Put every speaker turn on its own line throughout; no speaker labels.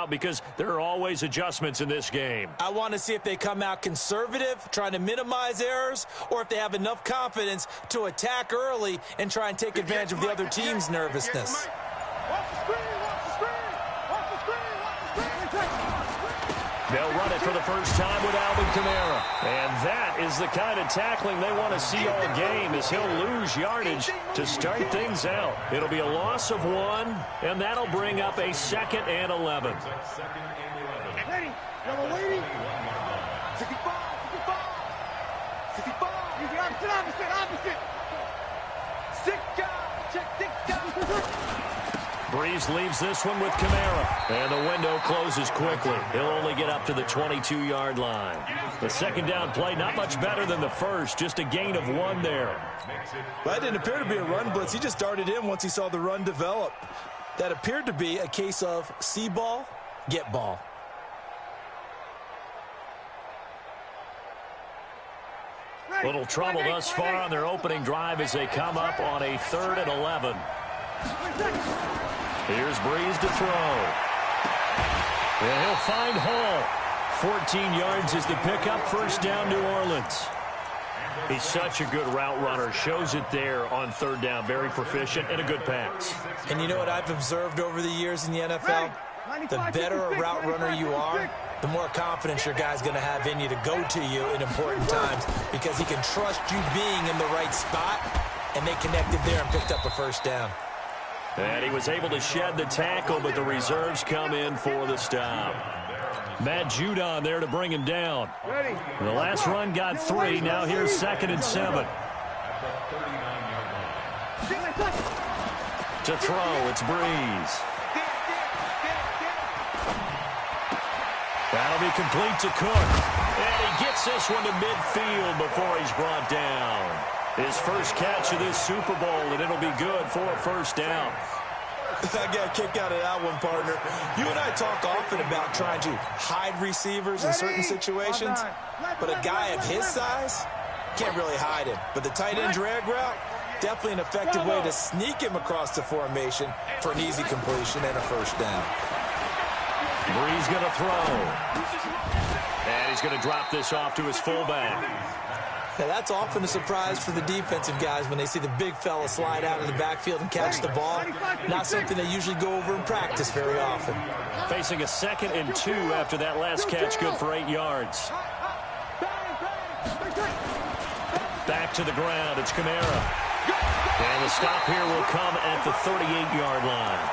out because there are always adjustments in this game.
I want to see if they come out conservative, trying to minimize errors, or if they have enough confidence to attack early and try and take advantage of the other team's nervousness.
They'll run it for the first time with Alvin Kamara. And that is the kind of tackling they want to see all game, as he'll lose yardage to start things out. It'll be a loss of 1, and that'll bring up a 2nd and 11.
Ready, yellow lady. 65, 65. Use the opposite. 6 guys, check 6 guys.
Breeze leaves this one with Kamara. And the window closes quickly. He'll only get up to the 22-yard line. The second down play, not much better than the first. Just a gain of 1 there.
Well, that didn't appear to be a run blitz. He just darted in once he saw the run develop. That appeared to be a case of see ball, get ball.
Little trouble thus far on their opening drive as they come up on a 3rd and 11. Here's Breeze to throw. And he'll find Hall. 14 yards is the pickup. First down, New Orleans. He's such a good route runner. Shows it there on 3rd down. Very proficient and a good pass.
And you know what I've observed over the years in the NFL? The better a route runner you are, the more confidence your guy's going to have in you to go to you in important times, because he can trust you being in the right spot, and they connected there and picked up a first down.
And he was able to shed the tackle, but the reserves come in for the stop. Matt Judon there to bring him down. The last run got 3. Now here's 2nd and 7. To throw, it's Breeze. That'll be complete to Cook. And he gets this one to midfield before he's brought down. His first catch of this Super Bowl, and it'll be good for a first down.
I got a kick out of that one, partner. You and I talk often about trying to hide receivers in certain situations, but a guy of his size can't really hide him. But the tight end drag route, definitely an effective way to sneak him across the formation for an easy completion and a first down.
Breeze going to throw. And he's going to drop this off to his fullback.
Now, that's often a surprise for the defensive guys when they see the big fella slide out of the backfield and catch the ball. Not something they usually go over in practice very often.
Facing a 2nd and 2 after that last catch, good for 8 yards. Back to the ground, it's Kamara. And the stop here will come at the 38-yard line.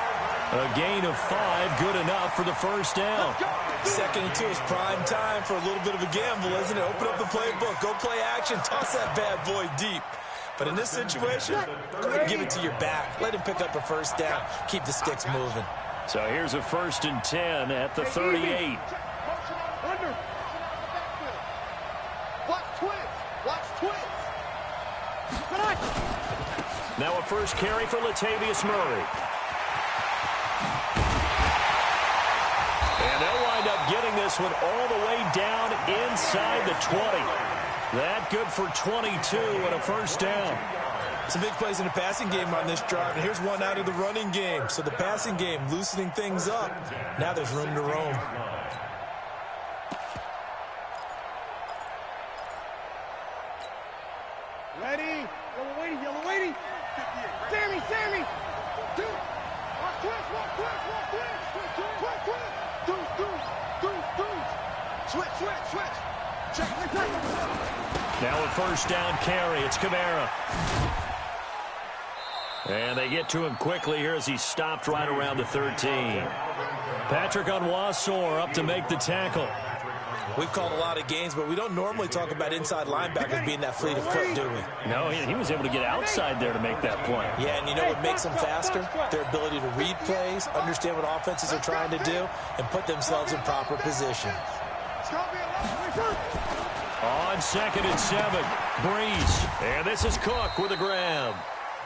A gain of 5, good enough for the first down.
2nd and 2 is prime time for a little bit of a gamble, isn't it? Open up the playbook, go play action, toss that bad boy deep. But in this situation, go ahead and give it to your back. Let him pick up a first down. Keep the sticks moving.
So here's a 1st and 10 at the 38. Now a first carry for Latavius Murray. And they'll wind up getting this one all the way down inside the 20. That good for 22 and a first down.
Some big plays in the passing game on this drive, and here's one out of the running game. So the passing game loosening things up. Now there's room to roam.
Ready? Yellow lady. Sammy. Switch.
Now a first down carry. It's Kamara. And they get to him quickly here as he stopped right around the 13. Patrick Onwuasor up to make the tackle.
We've called a lot of games, but we don't normally talk about inside linebackers being that fleet of foot, do we?
No, he was able to get outside there to make that play.
Yeah, and you know what makes them faster? Their ability to read plays, understand what offenses are trying to do, and put themselves in proper position.
On 2nd and 7, Breeze. And this is Cook with a grab.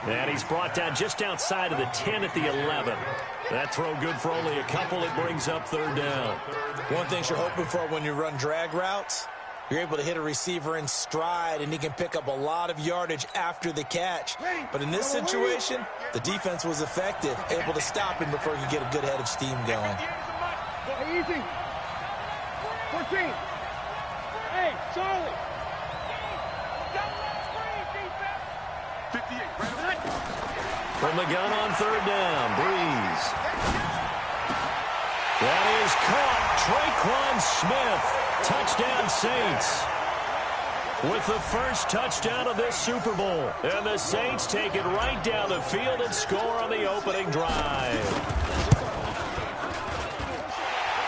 And he's brought down just outside of the 10 at the 11. That throw good for only a couple. It brings up 3rd down.
One thing you're hoping for when you run drag routes, you're able to hit a receiver in stride, and he can pick up a lot of yardage after the catch. But in this situation, the defense was effective, able to stop him before he could get a good head of steam going.
Hey, easy. 14. Hey, Charlie. 58.
From the gun on third down, Breeze. That is caught. Traquan Smith. Touchdown, Saints. With the first touchdown of this Super Bowl. And the Saints take it right down the field and score on the opening drive.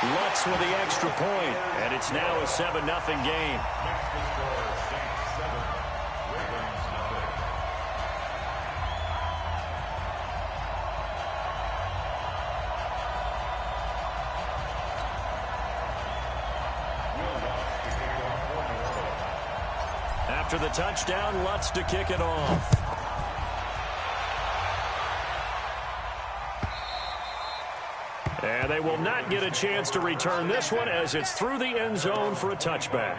Lutz with the extra point, and it's now a 7-0 game. After the touchdown, Lutz to kick it off. And they will not get a chance to return this one as it's through the end zone for a touchback.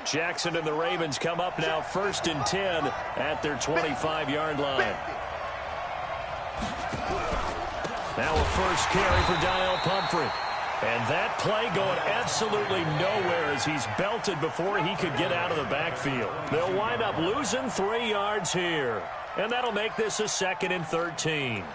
Jackson and the Ravens come up now 1st and 10 at their 25-yard line. Now a first carry for Daniel Pumphrey. And that play going absolutely nowhere as he's belted before he could get out of the backfield. They'll wind up losing 3 yards here. And that'll make this a 2nd and 13.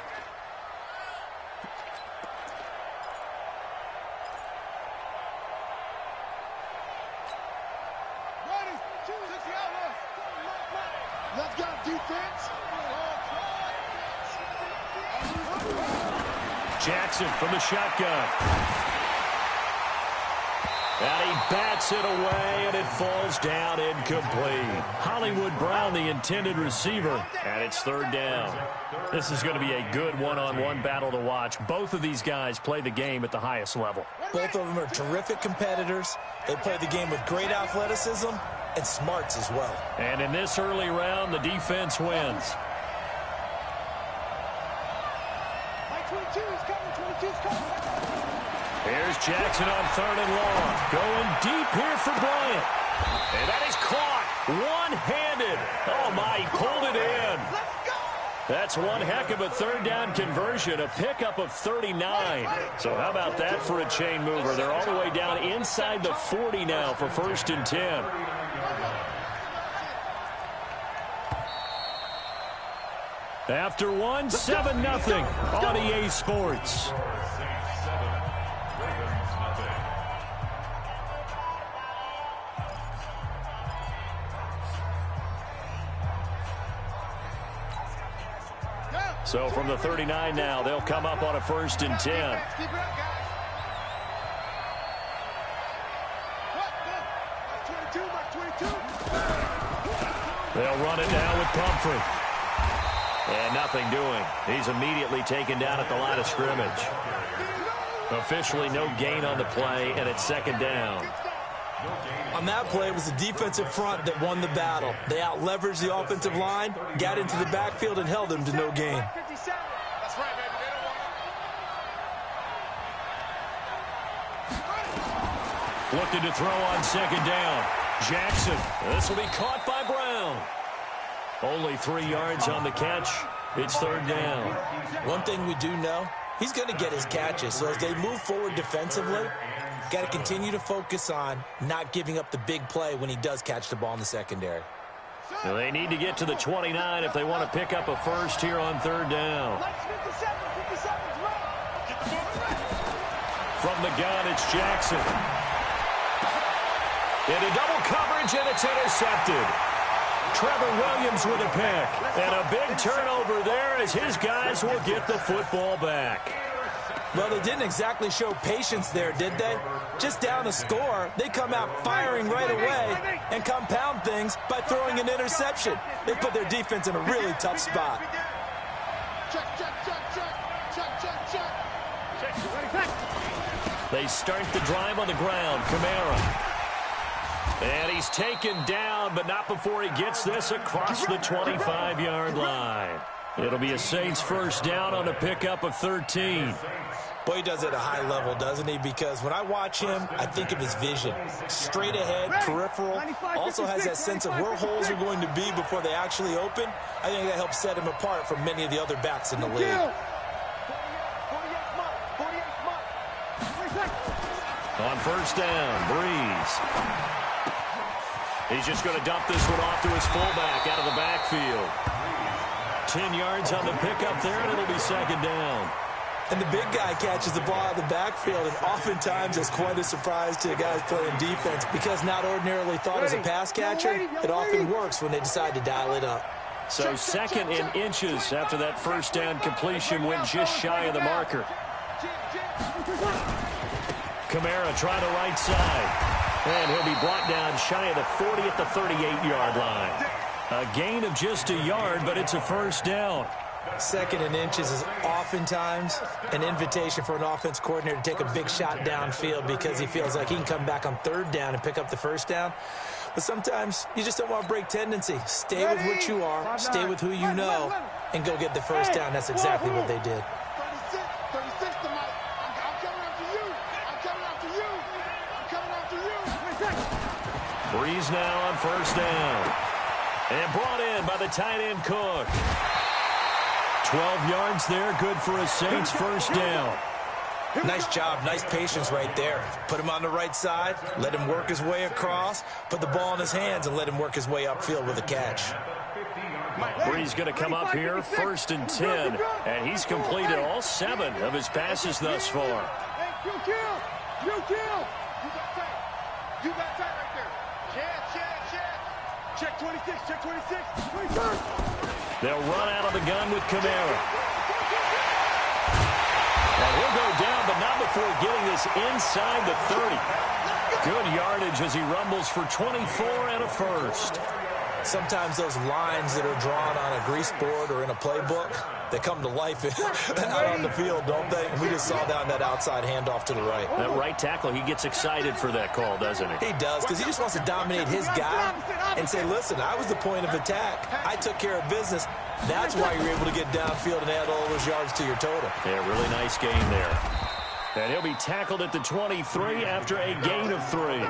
Let's go, defense.
Jackson from the shotgun. And he bats it away, and it falls down incomplete. Hollywood Brown, the intended receiver, and it's 3rd down. This is going to be a good one-on-one battle to watch. Both of these guys play the game at the highest level.
Both of them are terrific competitors. They play the game with great athleticism and smarts as well.
And in this early round, the defense wins. Here's Jackson on 3rd and long. Going deep here for Bryant. And that is caught one-handed. Oh, my, he pulled it in. That's one heck of a 3rd down conversion, a pickup of 39. So how about that for a chain mover? They're all the way down inside the 40 now for 1st and 10. After one, 7-0 on EA Sports. So from the 39 now, they'll come up on a 1st and 10. They'll run it now with Pumphrey. And nothing doing. He's immediately taken down at the line of scrimmage. Officially no gain on the play, and it's 2nd down.
On that play, it was the defensive front that won the battle. They out-leveraged the offensive line, got into the backfield, and held them to no gain.
Looking to throw on 2nd down. Jackson. This will be caught by Brown. Only 3 yards on the catch. It's 3rd down.
One thing we do know, he's going to get his catches. So as they move forward defensively, got to continue to focus on not giving up the big play when he does catch the ball in the secondary.
Well, they need to get to the 29 if they want to pick up a first here on 3rd down. From the gun, it's Jackson. Into double coverage, and it's intercepted. Trevor Williams with a pick. And a big turnover there as his guys will get the football back.
Well, they didn't exactly show patience there, did they? Just down a score, they come out firing right away and compound things by throwing an interception. They put their defense in a really tough spot.
They start the drive on the ground. Kamara. And he's taken down, but not before he gets this across the 25-yard line. It'll be a Saints 1st down on a pickup of 13.
Boy, he does it at a high level, doesn't he? Because when I watch him, I think of his vision. Straight ahead, peripheral. Also has that sense of where holes are going to be before they actually open. I think that helps set him apart from many of the other backs in the league.
On first down, Brees. He's just going to dump this one off to his fullback out of the backfield. 10 yards on the pickup there, and it'll be second down.
And the big guy catches the ball out of the backfield, and oftentimes it's quite a surprise to the guys playing defense because not ordinarily thought as a pass catcher, it often works when they decide to dial it up.
So second in inches after that first down completion went just shy of the marker. Kamara trying the right side, and he'll be brought down shy of the 40 at the 38-yard line. A gain of just a yard, but it's a first down.
Second in inches is oftentimes an invitation for an offense coordinator to take a big shot downfield because he feels like he can come back on third down and pick up the first down. But sometimes you just don't want to break tendency. Stay with what you are, stay with who you know, and go get the first down. That's exactly what they did.
36 to Mike. I'm coming after you. I'm coming after you. I'm coming after you.
Brees now on first down. And brought in by the tight end Cook. 12 yards there, good for a Saints first down.
Nice job, nice patience right there. Put him on the right side, let him work his way across, put the ball in his hands, and let him work his way upfield with a catch.
Brees going to come up here, first and 10, and he's completed all 7 of his passes thus far.
Hey, you kill. You kill. You got tight. You got tight right there. Check 26, check 26. 26.
They'll run out of the gun with Kamara. And he'll go down, but not before getting this inside the 30. Good yardage as he rumbles for 24 and a first.
Sometimes those lines that are drawn on a grease board or in a playbook, they come to life out on the field, don't they? And we just saw down that outside handoff to the right.
That right tackle, he gets excited for that call, doesn't he?
He does, because he just wants to dominate his guy and say, listen, I was the point of attack. I took care of business. That's why you're able to get downfield and add all those yards to your total.
Yeah, really nice game there. And he'll be tackled at the 23 after a gain of 3.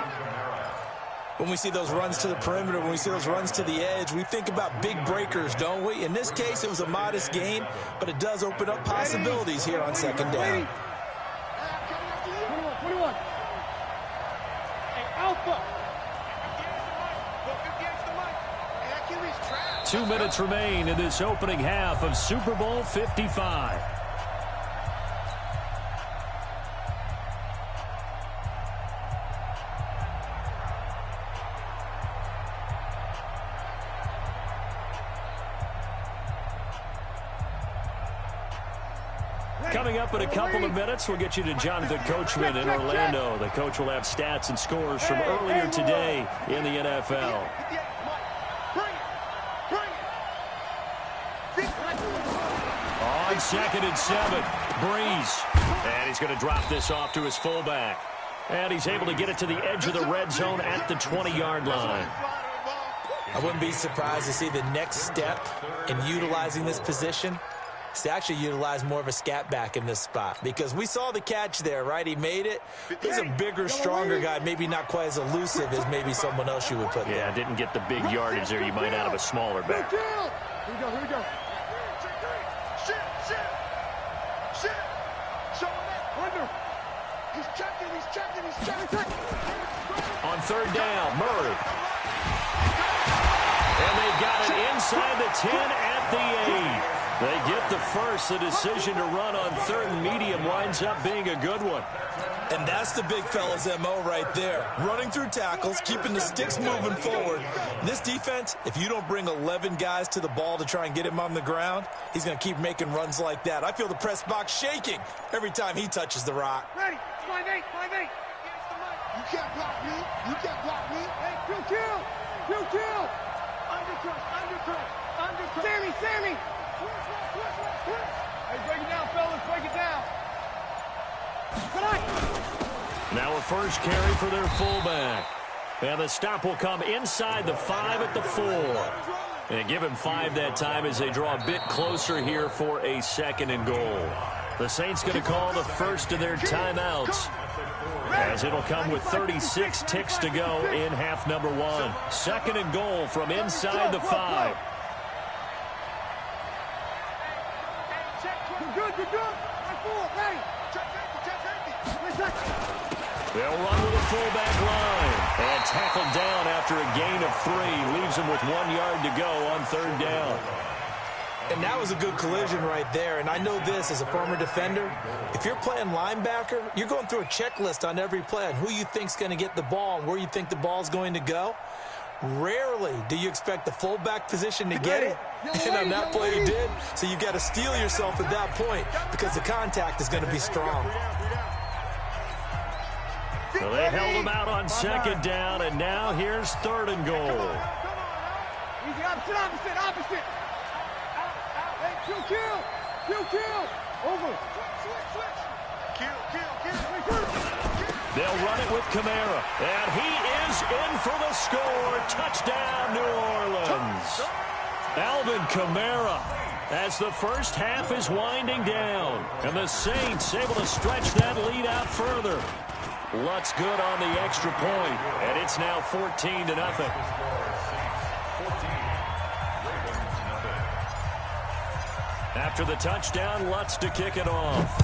When we see those runs to the perimeter, when we see those runs to the edge, we think about big breakers, don't we? In this case, it was a modest gain, but it does open up possibilities here on second down.
21. Hey, Alpha.
2 minutes remain in this opening half of Super Bowl 55. Coming up in a couple of minutes, we'll get you to Jonathan Coachman in Orlando. The coach will have stats and scores from earlier today in the NFL. On second and 7, Brees. And he's going to drop this off to his fullback. And he's able to get it to the edge of the red zone at the 20-yard line.
I wouldn't be surprised to see the next step in utilizing this position is to actually utilize more of a scat back in this spot, because we saw the catch there, right? He made it. He's a bigger, stronger guy, maybe not quite as elusive as maybe someone else you would put there.
Yeah, didn't get the big yardage there you might out of a smaller back.
Here we go, here we go. Shit. Show him that. Under. He's checking.
On third down, Murray. And they got it inside the 10 at the 8. They get the first. The decision to run on third and medium winds up being a good one.
And that's the big fella's MO right there. Running through tackles, keeping the sticks moving forward. This defense, if you don't bring 11 guys to the ball to try and get him on the ground, he's going to keep making runs like that. I feel the press box shaking every time he touches the rock.
Ready. 5-8. You can't block me. Hey, kill. Undercut. Sammy. Hey, break it down, fellas. Break it down.
Now a first carry for their fullback. And the stop will come inside the 5 at the 4. And give him 5 that time as they draw a bit closer here for a second and goal. The Saints going to call the first of their timeouts, as it'll come with 36 ticks to go in half number one. Second and goal from inside the 5.
Good. Ready.
They'll run with a fullback line. And tackled down after a gain of 3. Leaves them with 1 yard to go on third down.
And that was a good collision right there. And I know this as a former defender. If you're playing linebacker, you're going through a checklist on every play on who you think's going to get the ball and where you think the ball's going to go. Rarely do you expect the fullback position to get it. And on that play he did. So you've got to steel yourself at that point because the contact is going to be strong.
So they held him out on second down, and now here's third and goal.
Easy, opposite. Hey, kill. Over. Switch. Kill.
They'll run it with Kamara, and he is in for the score. Touchdown, New Orleans. Alvin Kamara, as the first half is winding down, and the Saints able to stretch that lead out further. Lutz good on the extra point, and it's now 14-0. After the touchdown, Lutz to kick it off.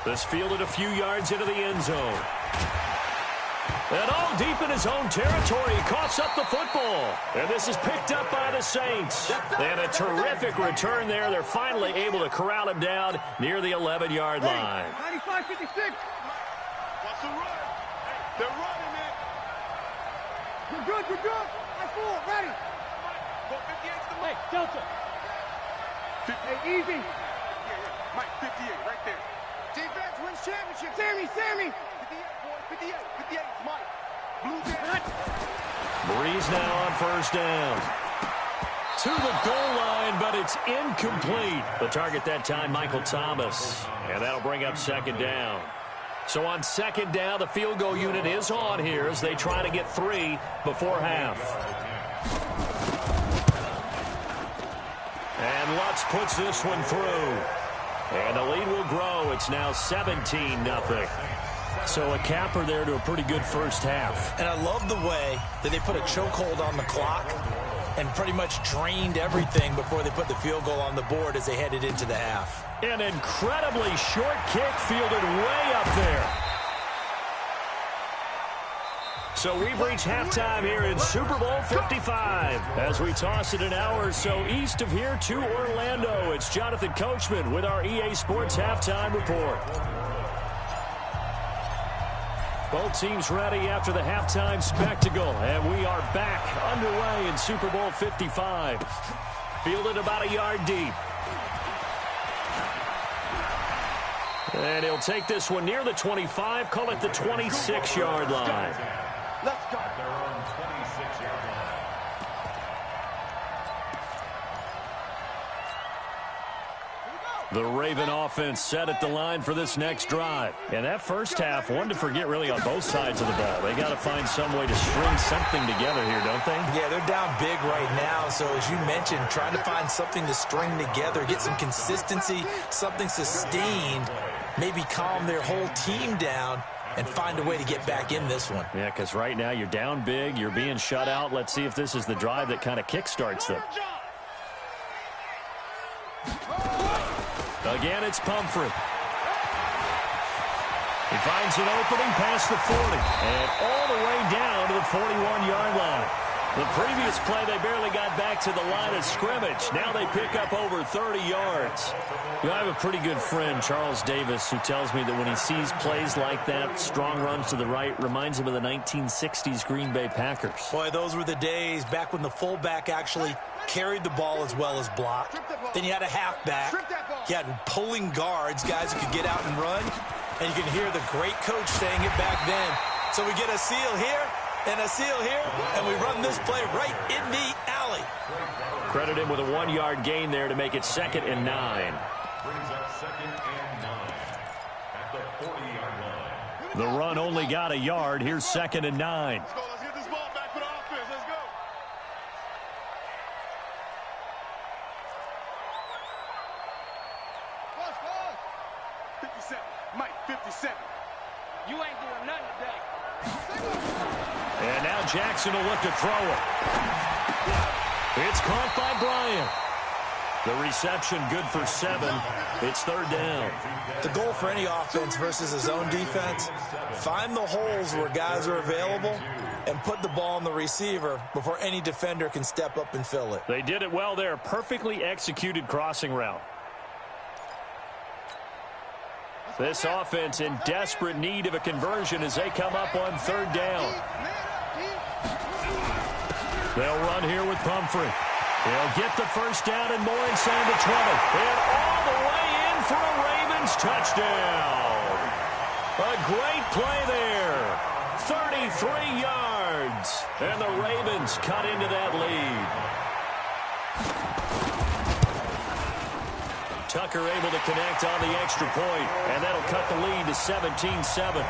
This fielded a few yards into the end zone. And all deep in his own territory, coughs up the football. And this is picked up by the Saints. And a terrific return there. They're finally able to corral him down near the 11-yard line.
95-56. Watch the run. They're running, man. You're good. High full, ready. Go 58's the Mike. Delta. Hey, easy. Yeah. Mike, 58, right there. Defense wins championship. Sammy. 58, boy. 58, Mike. Blue
Breeze now on first down. To the goal line, but it's incomplete. The target that time, Michael Thomas. And that'll bring up second down. So on second down, the field goal unit is on here as they try to get 3 before half. And Lutz puts this one through. And the lead will grow. It's now 17-0. So a capper there to a pretty good first half.
And I love the way that they put a chokehold on the clock and pretty much drained everything before they put the field goal on the board as they headed into the half.
An incredibly short kick fielded way up there. So we've reached halftime here in Super Bowl 55. As we toss it an hour or so east of here to Orlando, it's Jonathan Coachman with our EA Sports Halftime Report. Both teams ready after the halftime spectacle, and we are back underway in Super Bowl 55. Fielded about a yard deep. And he'll take this one near the 25, call it the 26-yard line.
Let's go.
They're on 26-yard line.
The Raven offense set at the line for this next drive. And that first half, one to forget really on both sides of the ball. They got to find some way to string something together here, don't they?
Yeah, they're down big right now. So as you mentioned, trying to find something to string together, get some consistency, something sustained, maybe calm their whole team down and find a way to get back in this one.
Yeah, because right now you're down big, you're being shut out. Let's see if this is the drive that kind of kickstarts them. Again, it's Pumphrey. He finds an opening past the 40 and all the way down to the 41-yard line. The previous play, they barely got back to the line of scrimmage. Now they pick up over 30 yards. You know, I have a pretty good friend, Charles Davis, who tells me that when he sees plays like that, strong runs to the right, reminds him of the 1960s Green Bay Packers.
Boy, those were the days back when the fullback actually carried the ball as well as blocked. Then you had a halfback. You had pulling guards, guys who could get out and run. And you can hear the great coach saying it back then. So we get a seal here and a seal here, and we run this play right in the alley.
Credit him with a 1-yard gain there to make it 2nd and 9.
Brings up 2nd and 9 at the 40-yard line.
The run only got a yard. Here's 2nd and 9.
Let's go. Let's get this ball back for the offense. Let's go. 57. Mike, 57. You ain't doing nothing today.
And now Jackson will look to throw it. It's caught by Bryant. The reception good for 7. It's 3rd down.
The goal for any offense versus his own defense, find the holes where guys are available and put the ball on the receiver before any defender can step up and fill it.
They did it well there. Perfectly executed crossing route. This offense in desperate need of a conversion as they come up on 3rd down. They'll run here with Pumphrey. He'll get the first down and more inside the 20. And all the way in for a Ravens touchdown. A great play there. 33 yards. And the Ravens cut into that lead. Tucker able to connect on the extra point, and that'll cut the lead to 17-7.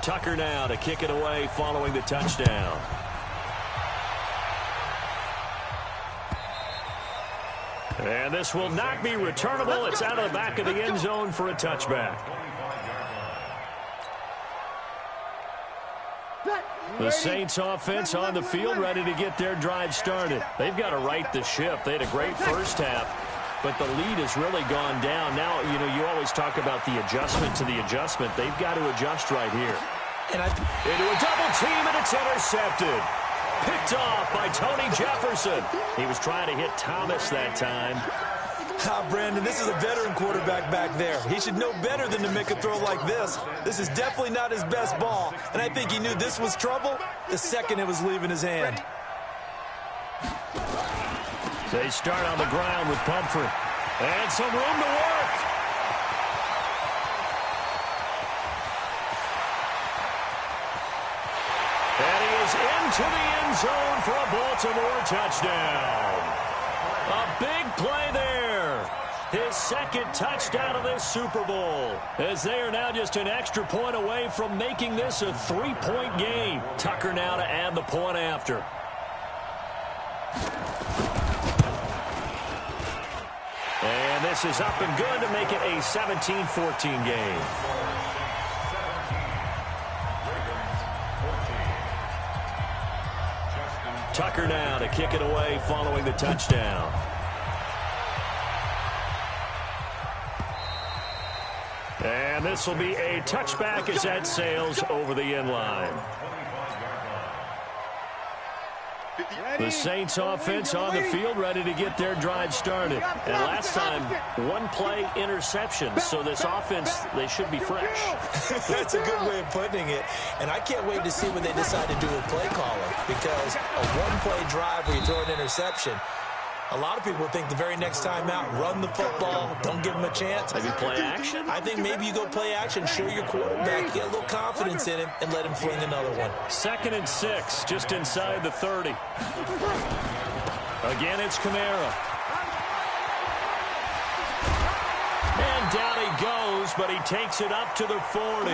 Tucker now to kick it away following the touchdown. And this will not be returnable. It's out of the back of the end zone for a touchback. The Saints offense on the field ready to get their drive started. They've got to right the ship. They had a great first half, but the lead has really gone down. Now, you always talk about the adjustment to the adjustment. They've got to adjust right here. And into a double team, and it's intercepted. Picked off by Tony Jefferson. He was trying to hit Thomas that time.
Brandon, this is a veteran quarterback back there. He should know better than to make a throw like this. This is definitely not his best ball, and I think he knew this was trouble the second it was leaving his hand.
They start on the ground with Pumphrey. And some room to work. And he is into the end zone for a Baltimore touchdown. A big play there. His second touchdown of this Super Bowl. As they are now just an extra point away from making this a 3-point game. Tucker now to add the point after. And this is up and good to make it a 17-14 game. Tucker now to kick it away following the touchdown. And this will be a touchback as that sails over the end line. The Saints offense on the field ready to get their drive started. And last time, one play interception. So this offense, they should be fresh.
That's a good way of putting it. And I can't wait to see what they decide to do with play calling. Because a one-play drive where you throw an interception, a lot of people think the very next time out, run the football, don't give them a chance.
Maybe play action?
I think maybe you go play action, show your quarterback, get a little confidence in him, and let him fling another one.
2nd and 6, just inside the 30. Again, it's Kamara. And down he goes, but he takes it up to the 40.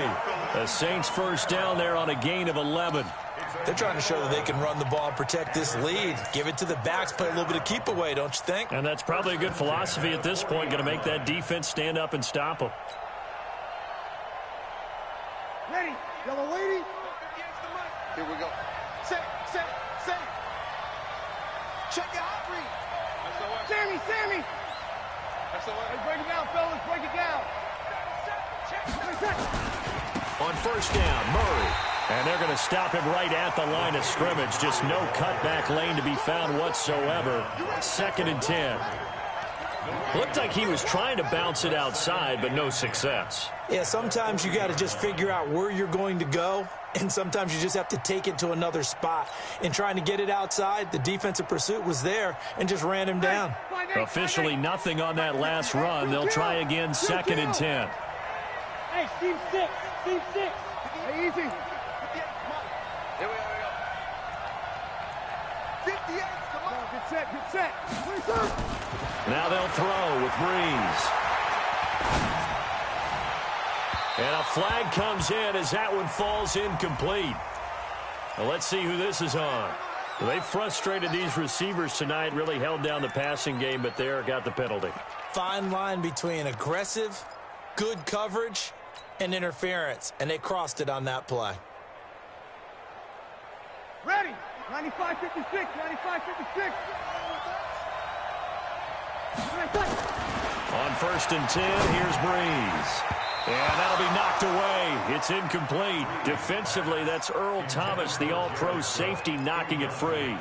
The Saints first down there on a gain of 11.
They're trying to show that they can run the ball and protect this lead. Give it to the backs, play a little bit of keep away, don't you think?
And that's probably a good philosophy at this point, going to make that defense stand up and stop them.
Ready? Yellow lady. Here we go. Set. Check your hot read. Sammy. Hey, break it down, fellas. Break it down.
On first down, Murray. And they're going to stop him right at the line of scrimmage. Just no cutback lane to be found whatsoever. 2nd and 10. Looked like he was trying to bounce it outside, but no success.
Yeah, sometimes you got to just figure out where you're going to go, and sometimes you just have to take it to another spot. In trying to get it outside, the defensive pursuit was there and just ran him down.
Officially nothing on that last run. They'll try again, 2nd and 10.
Hey, Steve 6. Hey, easy. Here we go. 58, come on. Good set.
Now they'll throw with Breeze. And a flag comes in as that one falls incomplete. Well, let's see who this is on. Well, they frustrated these receivers tonight, really held down the passing game, but there got the penalty.
Fine line between aggressive, good coverage, and interference, and they crossed it on that play.
Ready. 95-56. 95-56.
On 1st and 10, here's Breeze. And that'll be knocked away. It's incomplete. Defensively, that's Earl Thomas, the all-pro safety, knocking it free.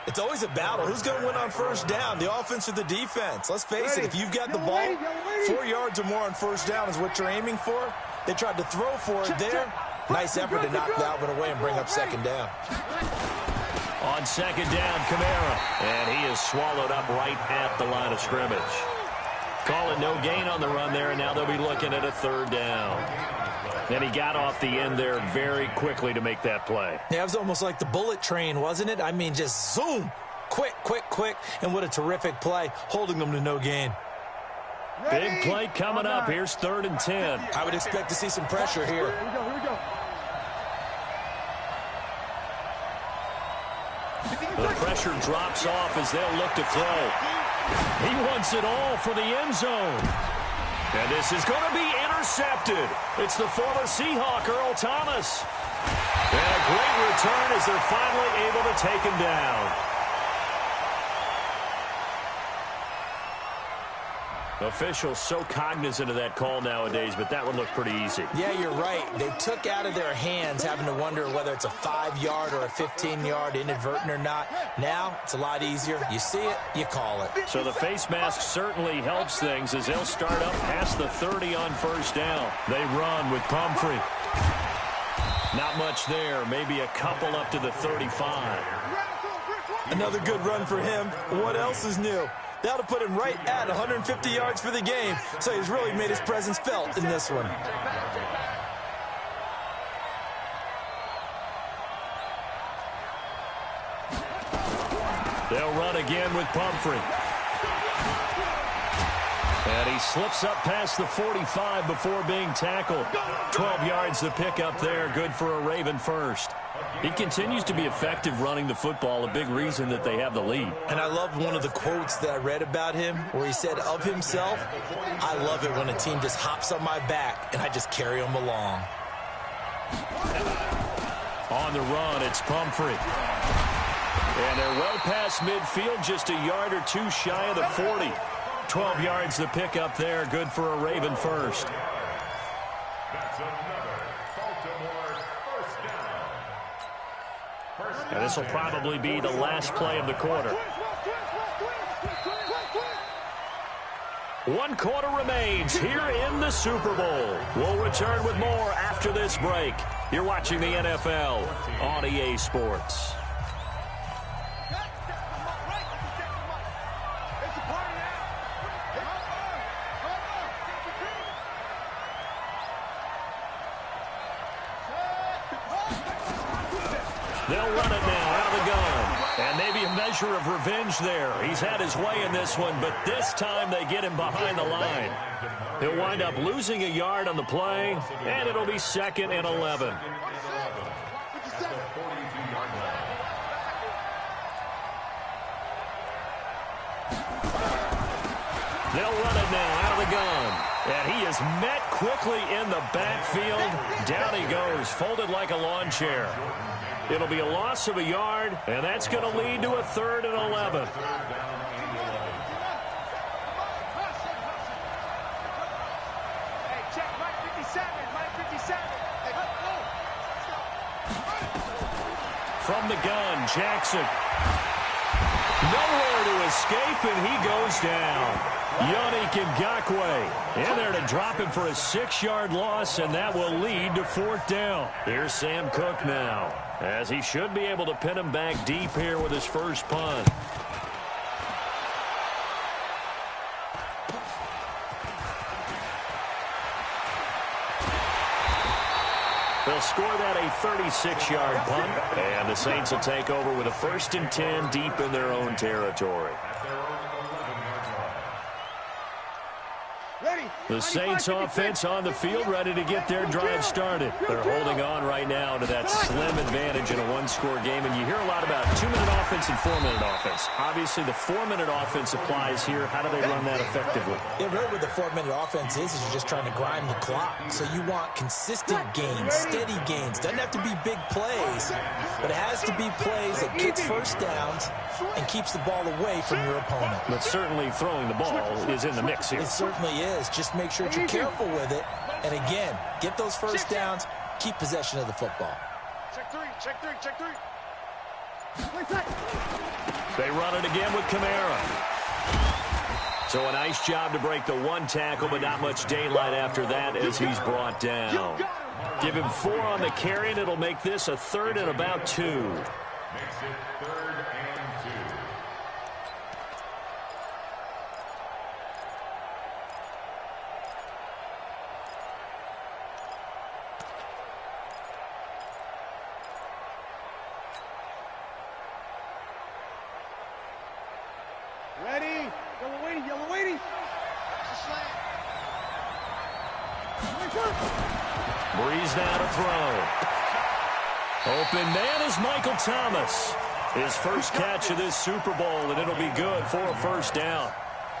It's always a battle. Who's going to win on 1st down, the offense or the defense? Let's face it, if you've got the ball, 4 yards or more on 1st down is what you're aiming for. They tried to throw for it there. Nice effort to knock that one away and bring up 2nd down.
On 2nd down, Kamara. And he is swallowed up right at the line of scrimmage. Calling no gain on the run there, and now they'll be looking at a 3rd down. And he got off the end there very quickly to make that play.
Yeah, it was almost like the bullet train, wasn't it? I mean, just zoom. Quick, quick, quick. And what a terrific play, holding them to no gain.
Big play coming up. Here's 3rd and 10.
I would expect to see some pressure here.
Here we go. Here we go.
The pressure drops off as they'll look to throw. He wants it all for the end zone. And this is going to be intercepted. It's the former Seahawk, Earl Thomas. And a great return as they're finally able to take him down. Officials so cognizant of that call nowadays, but that one looked pretty easy.
Yeah, you're right. They took out of their hands having to wonder whether it's a 5-yard or a 15-yard, inadvertent or not. Now, it's a lot easier. You see it, you call it.
So the face mask certainly helps things as they'll start up past the 30 on 1st down. They run with Pumphrey. Not much there. Maybe a couple up to the 35.
Another good run for him. What else is new? That'll put him right at 150 yards for the game, so he's really made his presence felt in this one.
They'll run again with Pumphrey. And he slips up past the 45 before being tackled. 12 yards to pick up there, good for a Raven first. He continues to be effective running the football, a big reason that they have the lead.
And I loved one of the quotes that I read about him where he said of himself, I love it when a team just hops on my back and I just carry them along.
On the run, it's Pumphrey. And they're well past midfield, just a yard or two shy of the 40. 12 yards to pick up there, good for a Raven first.
That's another Baltimore 1st down.
And this will probably be the last play of the quarter. 1 quarter remains here in the Super Bowl. We'll return with more after this break. You're watching the NFL on EA Sports. They'll run it now out of the gun. And maybe a measure of revenge there. He's had his way in this one, but this time they get him behind the line. He'll wind up losing a yard on the play, and it'll be 2nd and 11. They'll run it now out of the gun. And he is met quickly in the backfield. Down he goes, folded like a lawn chair. It'll be a loss of a yard, and that's going to lead to a 3rd and 11. From the gun, Jackson. Nowhere to escape, and he goes down. Yannick Ngakoue in there to drop him for a 6-yard loss, and that will lead to 4th down. Here's Sam Cook now, as he should be able to pin him back deep here with his first punt. They'll score that a 36-yard punt, and the Saints will take over with a 1st and 10 deep in their own territory.
Ready.
The Saints offense on the field, ready to get their drive started. They're holding on right now to that slim advantage in a one-score game, and you hear a lot about 2-minute offense and 4-minute offense. Obviously, the 4-minute offense applies here. How do they run that effectively?
Yeah, really what the 4-minute offense is you're just trying to grind the clock. So you want consistent gains, steady gains. Doesn't have to be big plays, but it has to be plays that gets first downs and keeps the ball away from your opponent.
But certainly throwing the ball is in the mix here.
It certainly is. Just make sure that you're careful with it. And again, get those first downs, keep possession of the football.
Check three, check three, check three.
They run it again with Kamara. So a nice job to break the one tackle, but not much daylight after that as he's brought down. Give him 4 on the carry, and it'll make this a 3rd and about 2.
Makes it 3rd and 2.
Ready? Yellow waiting, yellow waiting.
Breeze now to throw. Open man is Michael Thomas. His first catch of this Super Bowl, and it'll be good for a first down.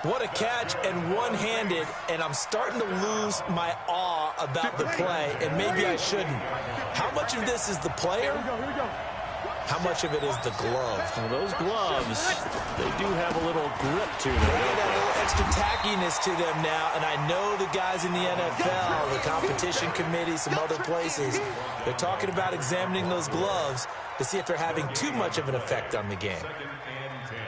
What a catch, and one-handed, and I'm starting to lose my awe about the play, and maybe I shouldn't. How much of this is the player?
Here we go.
How much of it is the glove?
Well, those gloves, they do have a little grip to them.
They got a little extra tackiness to them now, and I know the guys in the NFL, the competition committee, some other places, they're talking about examining those gloves to see if they're having too much of an effect on the game.
2nd and 10.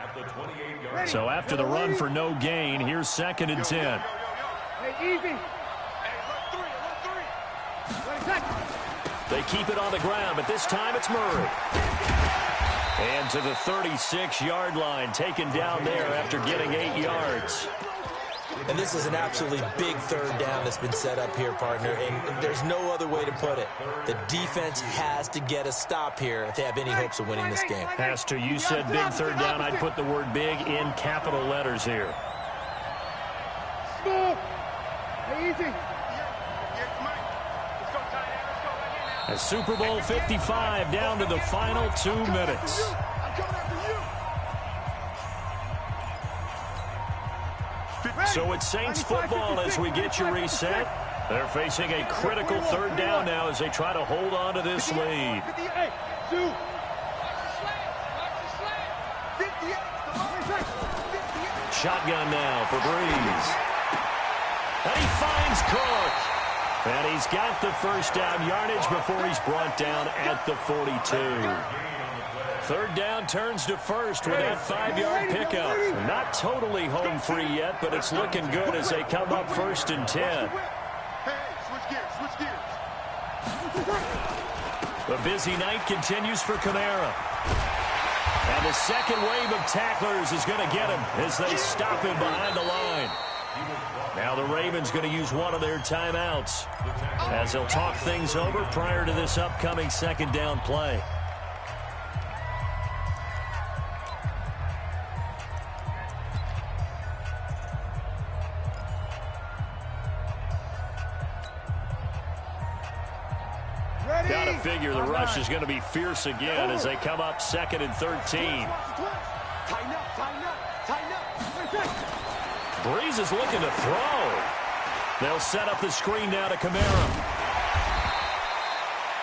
At the 28-yard
So after the run for no gain, here's 2nd and 10.
Hey, easy. Hey, run 3.
They keep it on the ground, but this time it's Murray. And to the 36-yard line, taken down there after getting 8 yards.
And this is an absolutely big 3rd down that's been set up here, partner, and there's no other way to put it. The defense has to get a stop here if they have any hopes of winning this game.
Pastor, you said big 3rd down. I'd put the word big in capital letters here.
Small. Hey, easy.
A Super Bowl 55 down to the final 2 minutes. So it's Saints football as we get you reset. They're facing a critical 3rd down now as they try to hold on to this lead. Shotgun now for Breeze. And he finds Cook. And he's got the first down yardage before he's brought down at the 42. 3rd down turns to 1st with that 5-yard pickup. Not totally home free yet, but it's looking good as they come up 1st and 10. The busy night continues for Kamara. And the second wave of tacklers is going to get him as they stop him behind the line. Now the Ravens going to use one of their timeouts as they'll talk things over prior to this upcoming 2nd down play. Got to figure the rush is going to be fierce again as they come up 2nd and 13. Breeze is looking to throw. They'll set up the screen now to Kamara.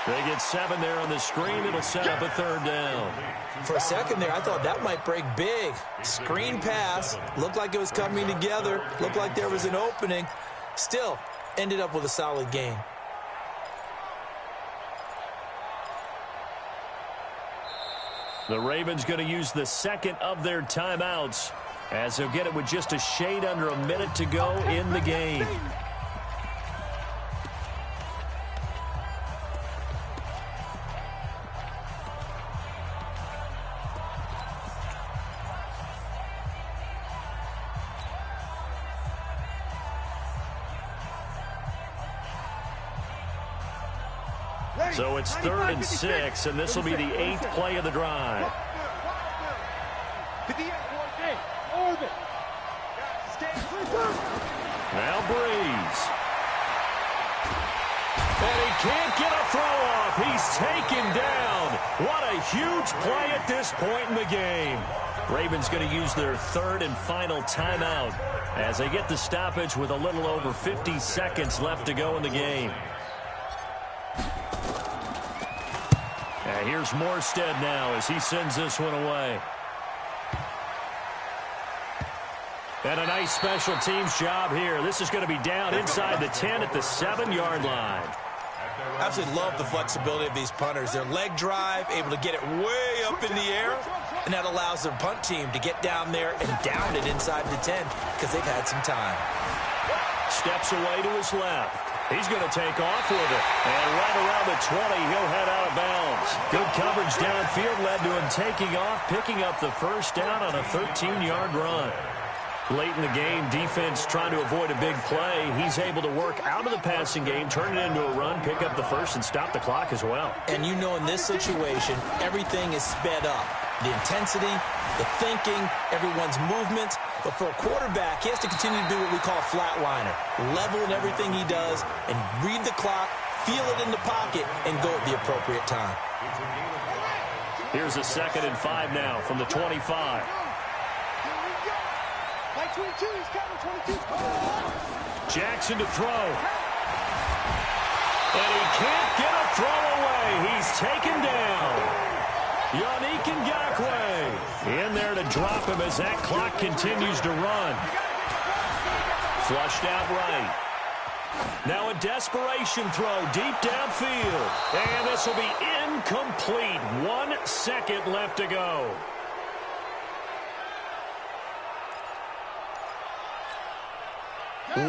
They get 7 there on the screen. It'll set up a 3rd down.
For a second there, I thought that might break big. Screen pass. Looked like it was coming together. Looked like there was an opening. Still, ended up with a solid game.
The Ravens going to use the 2nd of their timeouts as they'll get it with just a shade under a minute to go in the game. So it's 3rd and 6, and this will be the 8th play of the drive. Now Breeze. And he can't get a throw off. He's taken down. What a huge play at this point in the game. Ravens going to use their third and final timeout as they get the stoppage with a little over 50 seconds left to go in the game. And here's Morstead now as he sends this one away. And a nice special teams job here. This is going to be down inside the 10 at the 7-yard line.
Absolutely love the flexibility of these punters. Their leg drive, able to get it way up in the air, and that allows their punt team to get down there and down it inside the 10 because they've had some time.
Steps away to his left. He's going to take off with it. And right around the 20, he'll head out of bounds. Good coverage downfield led to him taking off, picking up the first down on a 13-yard run. Late in the game, defense trying to avoid a big play. He's able to work out of the passing game, turn it into a run, pick up the first, and stop the clock as well.
And you know in this situation, everything is sped up. The intensity, the thinking, everyone's movement. But for a quarterback, he has to continue to do what we call a flatliner. Level in everything he does and read the clock, feel it in the pocket, and go at the appropriate time.
Here's a 2nd and 5 now from the 25. Jackson to throw. And he can't get a throw away. He's taken down. Yannick Ngakoue in there to drop him as that clock continues to run. Flushed out right. Now a desperation throw deep downfield. And this will be incomplete. 1 second left to go.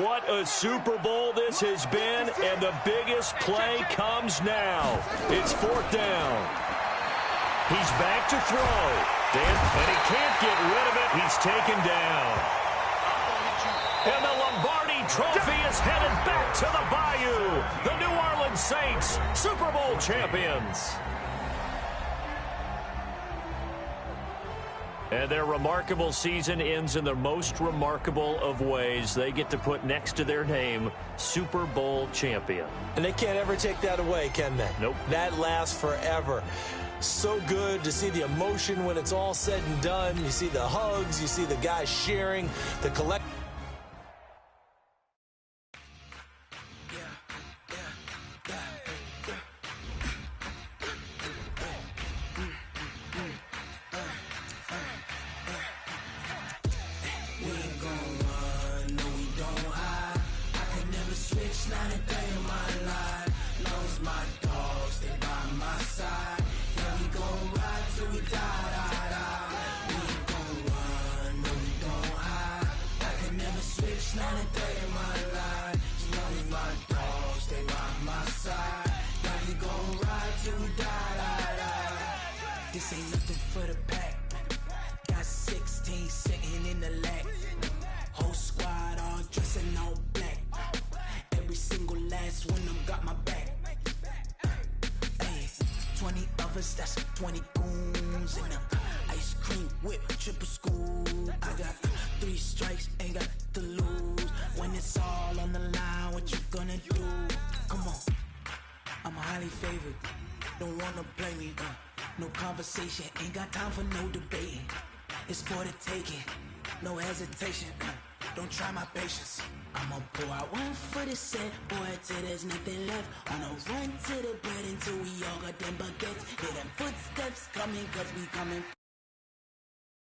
What a Super Bowl this has been, and the biggest play comes now. It's 4th down. He's back to throw. And he can't get rid of it. He's taken down. And the Lombardi Trophy is headed back to the Bayou. The New Orleans Saints, Super Bowl champions. And their remarkable season ends in the most remarkable of ways. They get to put next to their name, Super Bowl champion.
And they can't ever take that away, can they?
Nope.
That lasts forever. So good to see the emotion when it's all said and done. You see the hugs, you see the guys sharing, the collect.
This ain't nothing for the pack. Got 16 sitting in the lag. Whole squad all dressing all black. Every single last one of them got my back. Hey, 20 of us, that's 20 goons in them. Ice cream whip, triple scoop. I got 3 strikes, ain't got to lose. When it's all on the line, what you gonna do? Come on, I'm highly favored. Don't wanna play me, no conversation, ain't got time for no debating. It's for the taking, no hesitation. Don't try my patience. I'ma pour out one for the set, boy, till there's nothing left. On a run to the bread until we all got them baguettes. Hear them footsteps coming, cause we coming.